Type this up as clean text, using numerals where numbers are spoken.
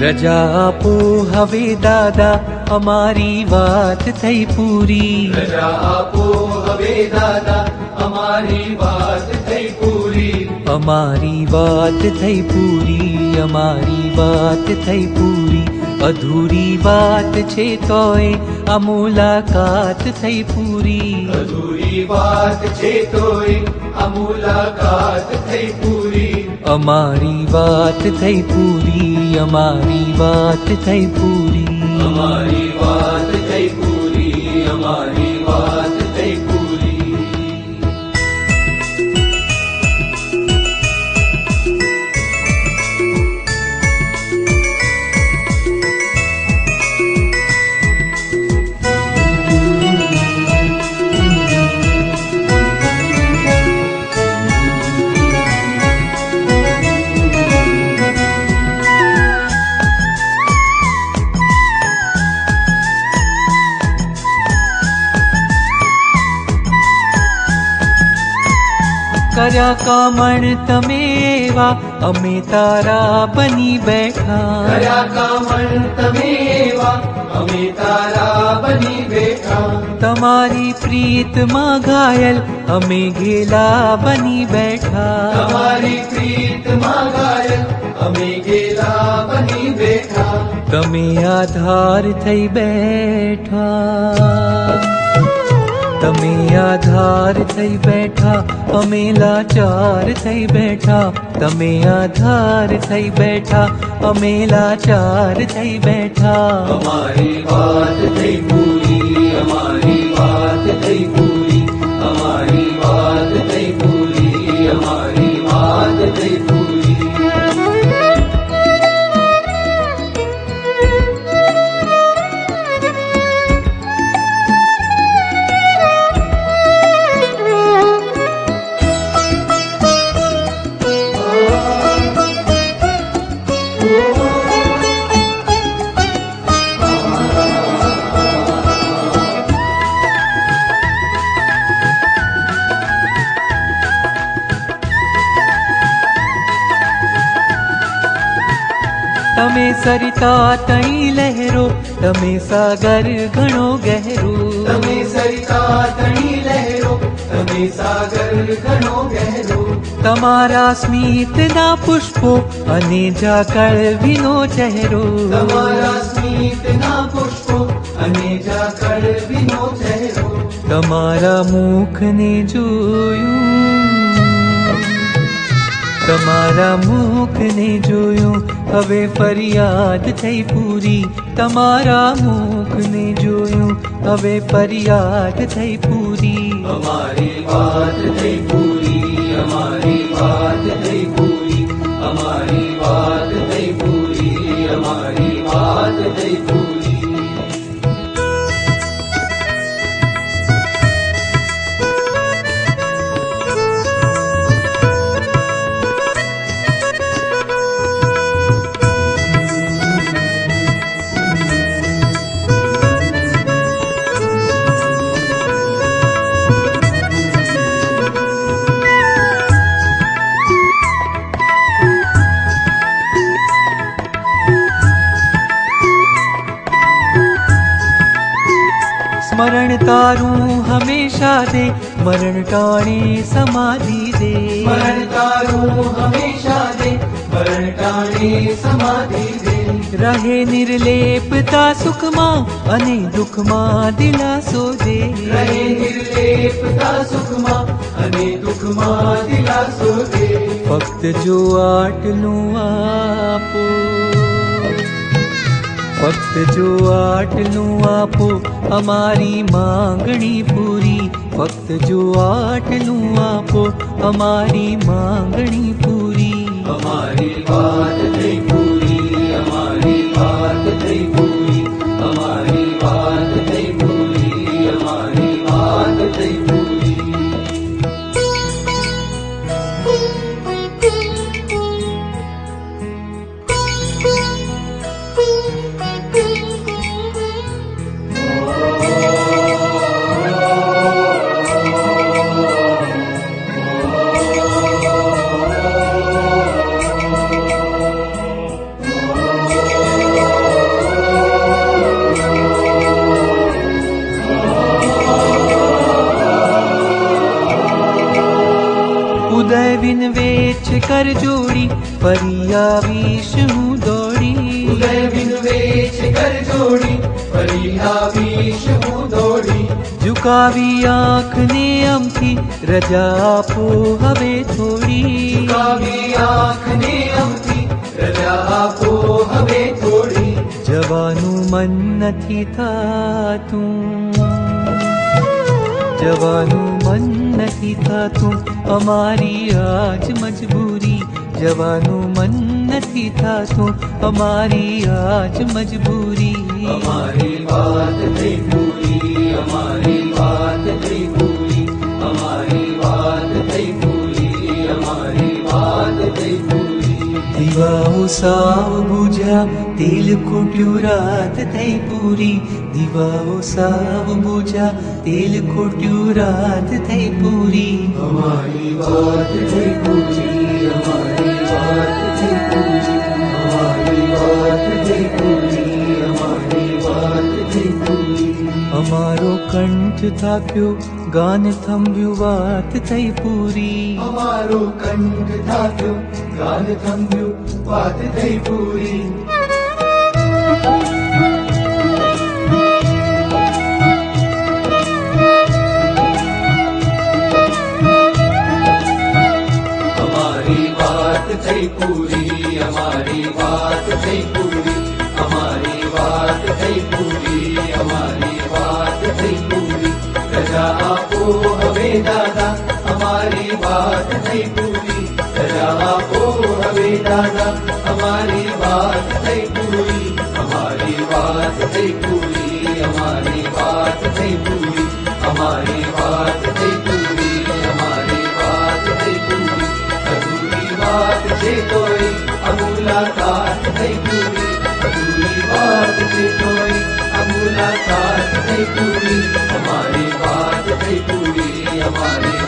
રજા આપો હવે દાદા અમારી વાત થઈ પૂરી. રજા આપો હવે દાદા અમારી વાત થઈ પૂરી. અમારી વાત થઈ પૂરી, અમારી વાત થઈ પૂરી. અધૂરી વાત છે તોય આ મુલાકાત થઈ પૂરી. અધૂરી વાત છે તોય આ મુલાકાત થઈ પૂરી. અમારી વાત થઈ પૂરી, અમારી વાત થઈ પૂરી. અમારી વાત થઈ પૂરી, અમારી વાત થઈ પૂરી. કર્યા કામણ તમે એવા અમે તારા બની બેઠા. કર્યા કામણ તમે એવા અમે તારા બની બેઠા. તમારી પ્રીતમાં ઘાયલ અમે ગેલા બની બેઠા. તમારી પ્રીતમાં ઘાયલ અમે ગેલા બની બેઠા. તમે આધાર થઈ બેઠા. તમે આધાર થઈ બેઠા, અમે લાચાર થઈ બેઠા. તમે આધાર થઈ બેઠા, અમે લાચાર થઈ બેઠા. અમારી વાત થઈ પૂરી, અમારી વાત થઈ પૂરી. અમારી વાત થઈ પૂરી, અમારી વાત થઈ પૂરી. તમે સરિતા તઈ લહેરો, તમે સાગર ઘણો ગહેરો. તમે સરિતા તણી લહેરો, તમે સાગર ઘણો ગહેરો. તમારા સ્મિતના પુષ્પો અને ઝાકળ ભીનો ચહેરો. તમારા સ્મિતના પુષ્પો અને ઝાકળ ભીનો ચહેરો. તમારા મુખને જોયું, તમારા મુખને જોયું હવે ફરિયાદ થઈ પૂરી. તમારા મુખને જોયું હવે ફરિયાદ થઈ પૂરી. અમારી વાત થઈ પૂરી, અમારી વાત થઈ પૂરી. અમારી વાત થઈ પૂરી, અમારી વાત થઈ પૂરી. સ્મરણ તારું હંમેશા દે, મરણ ટાણે સમાધિ દે. મરણ તારું હંમેશા દે, મરણ ટાણે સમાધિ દે. રહે નિર્લેપતા સુખમાં અને દુઃખમાં દિલાસો દે. રહે નિર્લેપતા સુખમાં અને દુઃખમાં દિલાસો દે. ફક્ત જો આટલું આપો, ફક્ત જો આટલું આપો અમારી માંગણી પૂરી. ફક્ત જો આટલું આપો અમારી માંગણી પૂરી. અમારી વાત થઈ પૂરી, અમારી વાત થઈ પૂરી. અમારી વાત થઈ પૂરી, અમારી વાત થઈ પૂરી. उदय बिन वेच कर जोड़ी परिया विष्णु दौड़ी उदय बिन वेच कर जोड़ी परिया विष्णु दौड़ी झुकावी आँख ने अमथी रजा आपो हवे थोड़ी झुकावी आँख ने अमथी रजा आपो हवे थोड़ी जवानु मन નથી થાતું જવાનું મન નથી થાતું અમારી આજ મજબૂરી જવાનું મન નથી થાતું અમારી આજ મજબૂરી અમારી વાત થઈ પૂરી અમારી વાત થઈ પૂરી અમારી વાત થઈ પૂરી અમારી વાત થઈ પૂરી દીવાઓ સાવ બુઝ્યા તેલ ખૂટ્યું રાત થઈ પૂરી દીવાઓ સાવ બુઝ્યા તેલ ખૂટ્યું રાત થઈ પૂરી અમારી વાત થઈ પૂરી અમારી વાત થઈ પૂરી અમારી વાત થઈ પૂરી અમારી વાત થઈ પૂરી અમારો કંઠ થાક્યો ગાન થંભ્યું વાત થઈ પૂરી અમારો કંઠ થાક્યો ગાન થંભ્યું વાત થઈ પૂરી અમારી વાત થઈ પૂરી અમારી વાત થઈ પૂરી અમારી વાત થઈ પૂરી અમારી વાત થઈ પૂરી રજા આપો હવે દાદા અમારી વાત થઈ પૂરી રજા આપો હવે દાદા અમારી વાત થઈ પૂરી અમારી વાત થઈ પૂરી અમારી વાત થઈ પૂરી અમારી વાત થઈ પૂરી અમારી વાત થઈ પૂરી અધૂરી વાત છે તોય અમુલાકાત થઈ પૂરી અધૂરી વાત છે તોય અમુલાકાત થઈ પૂરી અમારી વાત થઈ પૂરી અમારી